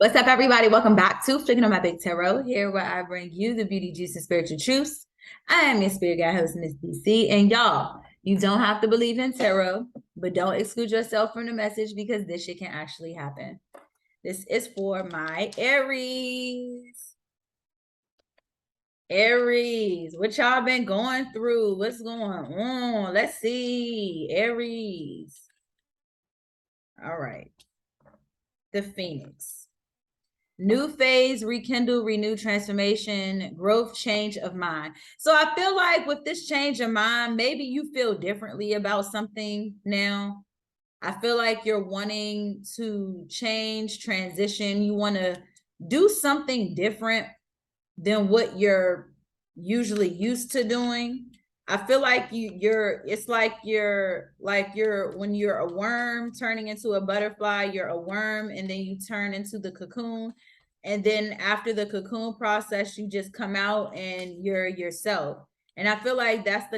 What's up, everybody? Welcome back to Flicking on My Big Tarot, here where I bring you the beauty, juice, and spiritual truths. I am your spirit guide host, Miss DC, and y'all, you don't have to believe in tarot, but don't exclude yourself from the message because this shit can actually happen. This is for my Aries. Aries, what y'all been going through? What's going on? Let's see. Aries. All right. The Phoenix. New phase, rekindle, renew, transformation, growth, change of mind. So I feel like with this change of mind, maybe you feel differently about something now. I feel like you're wanting to change, transition. You want to do something different than what you're usually used to doing. I feel like it's like you're when you're a worm turning into a butterfly, you're a worm and then you turn into the cocoon. And then after the cocoon process, you just come out and you're yourself. And I feel like that's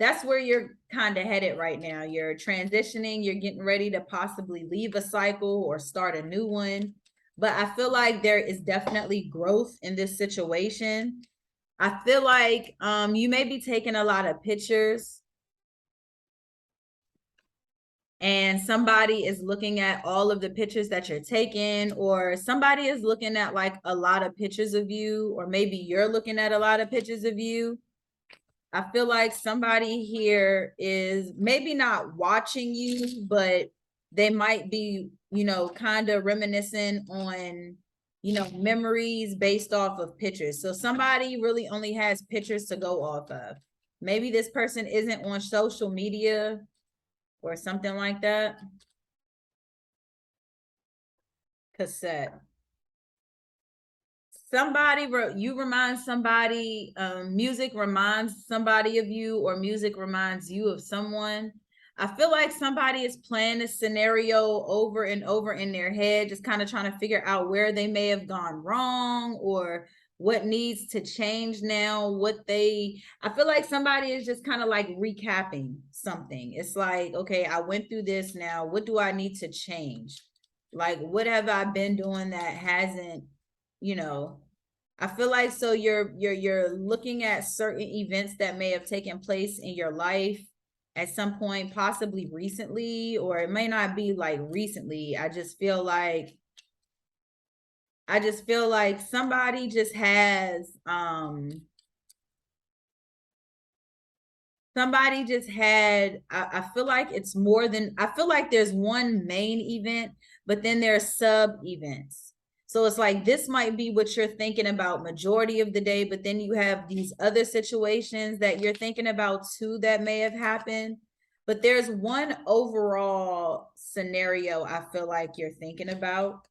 that's where you're kind of headed right now. You're transitioning, you're getting ready to possibly leave a cycle or start a new one. But I feel like there is definitely growth in this situation. I feel like you may be taking a lot of pictures and somebody is looking at all of the pictures that you're taking, or somebody is looking at like a lot of pictures of you, or maybe you're looking at a lot of pictures of you. I feel like somebody here is maybe not watching you, but they might be, kind of reminiscing on, memories based off of pictures. So somebody really only has pictures to go off of. Maybe this person isn't on social media or something like that. Cassette. You remind somebody, music reminds somebody of you, or music reminds you of someone. I feel like somebody is playing this scenario over and over in their head, just kind of trying to figure out where they may have gone wrong or what needs to change now. I feel like somebody is just kind of like recapping something. It's like, okay, I went through this now. What do I need to change? Like, what have I been doing that hasn't, I feel like so you're looking at certain events that may have taken place in your life at some point, possibly recently, or it may not be like recently. I just feel like somebody just has somebody just had I feel like it's more than I feel like there's one main event, but then there's sub events. So it's like this might be what you're thinking about majority of the day, but then you have these other situations that you're thinking about too that may have happened. But there's one overall scenario I feel like you're thinking about.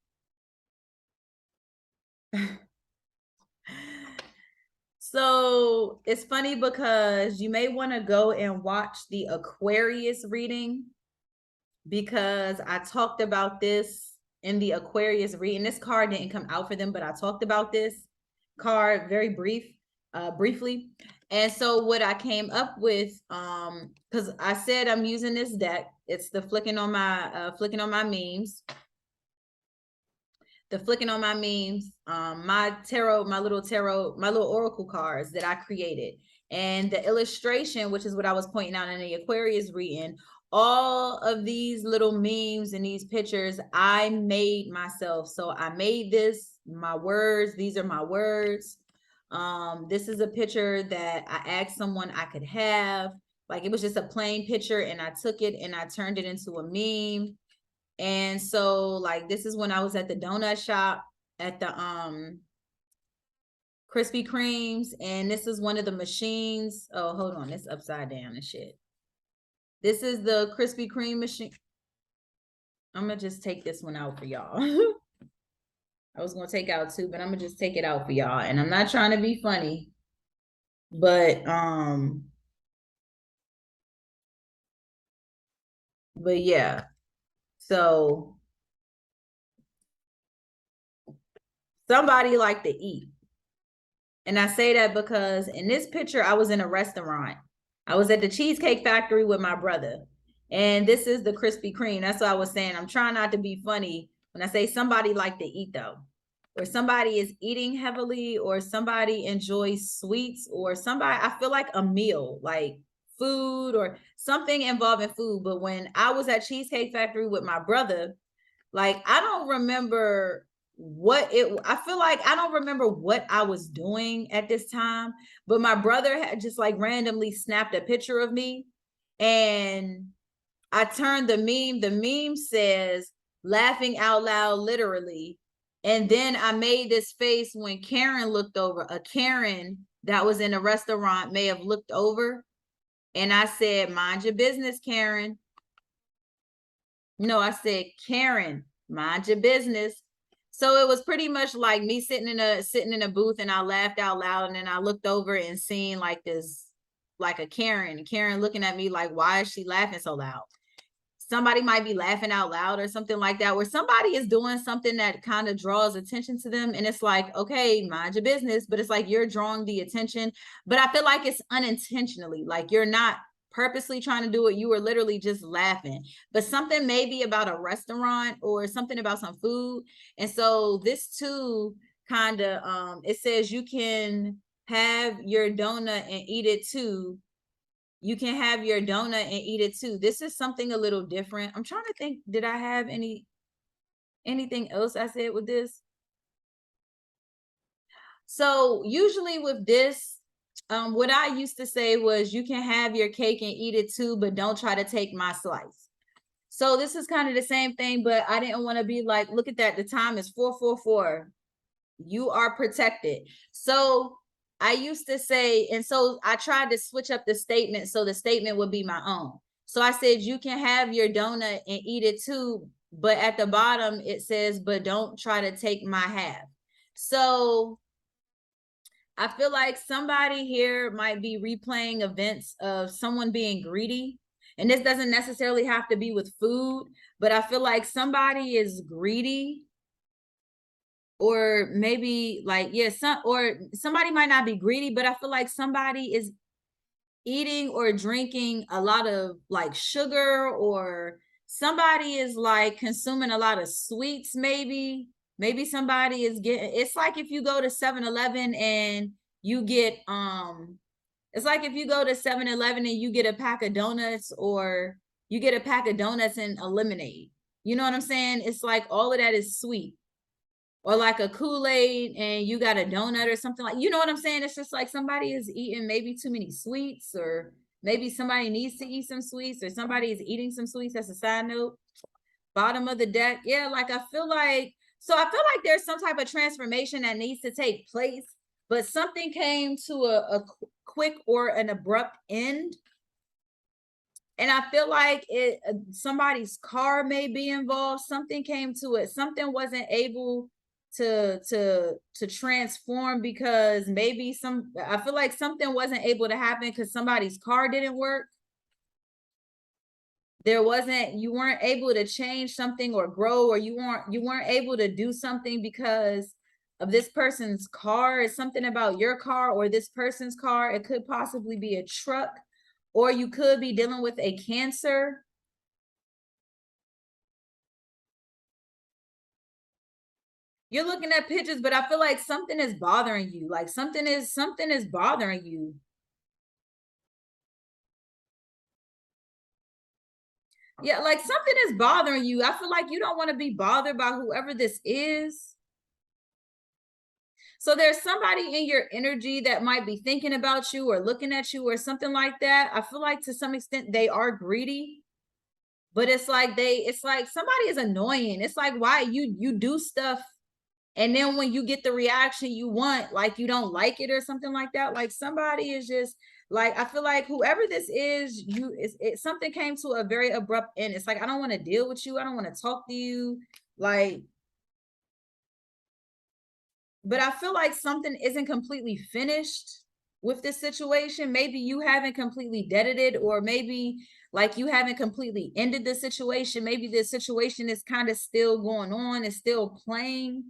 So it's funny because you may want to go and watch the Aquarius reading, because I talked about this in the Aquarius reading. This card didn't come out for them, but I talked about this card very briefly. And so what I came up with, because I said I'm using this deck. It's the flicking on my memes. The flicking on my memes, my little oracle cards that I created. And the illustration, which is what I was pointing out in the Aquarius reading, all of these little memes and these pictures I made myself. So I made this, my words, these are my words. This is a picture that I asked someone I could have. Like, it was just a plain picture and I took it and I turned it into a meme. And so like this is when I was at the donut shop at the Krispy Kremes, and this is one of the machines. Oh, hold on, it's upside down and shit. This is the Krispy Kreme machine. I'm gonna just take this one out for y'all. I was gonna take out two, but I'm gonna just take it out for y'all. And I'm not trying to be funny, but yeah. So somebody like to eat. And I say that because in this picture, I was in a restaurant. I was at the Cheesecake Factory with my brother. And this is the Krispy Kreme. That's what I was saying. I'm trying not to be funny When I say somebody like to eat though, or somebody is eating heavily, or somebody enjoys sweets, or somebody, I feel like a meal, like food or something involving food. But when I was at Cheesecake Factory with my brother, like I don't remember I feel like I don't remember what I was doing at this time, but my brother had just like randomly snapped a picture of me, and I turned the meme says laughing out loud literally. And then I made this face when Karen looked over. A Karen that was in a restaurant may have looked over, and I said, "Mind your business, Karen." No, I said, "Karen, mind your business." So it was pretty much like me sitting in a booth, and I laughed out loud, and then I looked over and seen like this, like a Karen looking at me like, why is she laughing so loud? Somebody might be laughing out loud or something like that, where somebody is doing something that kind of draws attention to them, and it's like, okay, mind your business, but it's like you're drawing the attention. But I feel like it's unintentionally, like you're not purposely trying to do it, you were literally just laughing. But something maybe about a restaurant or something about some food. And so this too kind of it says you can have your donut and eat it too. You can have your donut and eat it too. This is something a little different. I'm trying to think, did I have anything else I said with this? So usually with this, what I used to say was you can have your cake and eat it too, but don't try to take my slice. So this is kind of the same thing, but I didn't want to be like, look at that, the time is 4:44. You are protected. So I used to say, and so I tried to switch up the statement so the statement would be my own. So I said, you can have your donut and eat it too, but at the bottom it says, but don't try to take my half. So I feel like somebody here might be replaying events of someone being greedy. And this doesn't necessarily have to be with food, but I feel like somebody is greedy, or maybe like, yeah, somebody might not be greedy, but I feel like somebody is eating or drinking a lot of like sugar, or somebody is like consuming a lot of sweets. Maybe somebody is getting, it's like if you go to 7-Eleven and you get it's like if you go to 7-Eleven and you get a pack of donuts, or you get a pack of donuts and a lemonade. You know what I'm saying? It's like all of that is sweet. Or like a Kool-Aid and you got a donut or something, like, you know what I'm saying? It's just like somebody is eating maybe too many sweets, or maybe somebody needs to eat some sweets, or somebody is eating some sweets. That's a side note. Bottom of the deck. Yeah, like I feel like there's some type of transformation that needs to take place, but something came to a quick or an abrupt end. And I feel like somebody's car may be involved. Something came to it. Something wasn't able to transform, because maybe I feel like something wasn't able to happen because somebody's car didn't work. You weren't able to change something or grow, or you weren't able to do something because of this person's car. It's something about your car or this person's car. It could possibly be a truck, or you could be dealing with a cancer. You're looking at pictures, but I feel like something is bothering you. Like something is bothering you. Yeah, like something is bothering you. I feel like you don't want to be bothered by whoever this is. So there's somebody in your energy that might be thinking about you or looking at you or something like that. I feel like to some extent they are greedy, but it's like somebody is annoying. It's like, why you do stuff, and then when you get the reaction you want, like you don't like it or something like that. Like somebody is just like, I feel like whoever this is, something came to a very abrupt end. It's like, I don't want to deal with you. I don't want to talk to you. Like, but I feel like something isn't completely finished with this situation. Maybe you haven't completely deaded it, or maybe like you haven't completely ended the situation. Maybe the situation is kind of still going on. It's still playing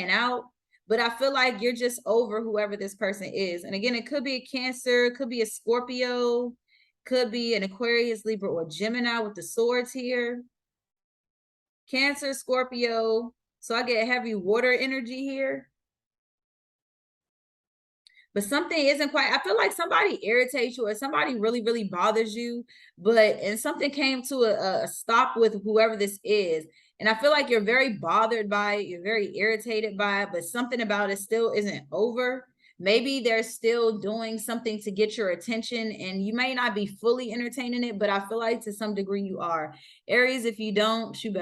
out. But I feel like you're just over whoever this person is. And again, it could be a Cancer, it could be a Scorpio, could be an Aquarius, Libra, or Gemini with the swords here. Cancer, Scorpio. So I get heavy water energy here. But something isn't quite, I feel like somebody irritates you or somebody really, really bothers you, and something came to a stop with whoever this is. And I feel like you're very bothered by it. You're very irritated by it, but something about it still isn't over. Maybe they're still doing something to get your attention and you may not be fully entertaining it, but I feel like to some degree you are. Aries, if you don't, shoot back.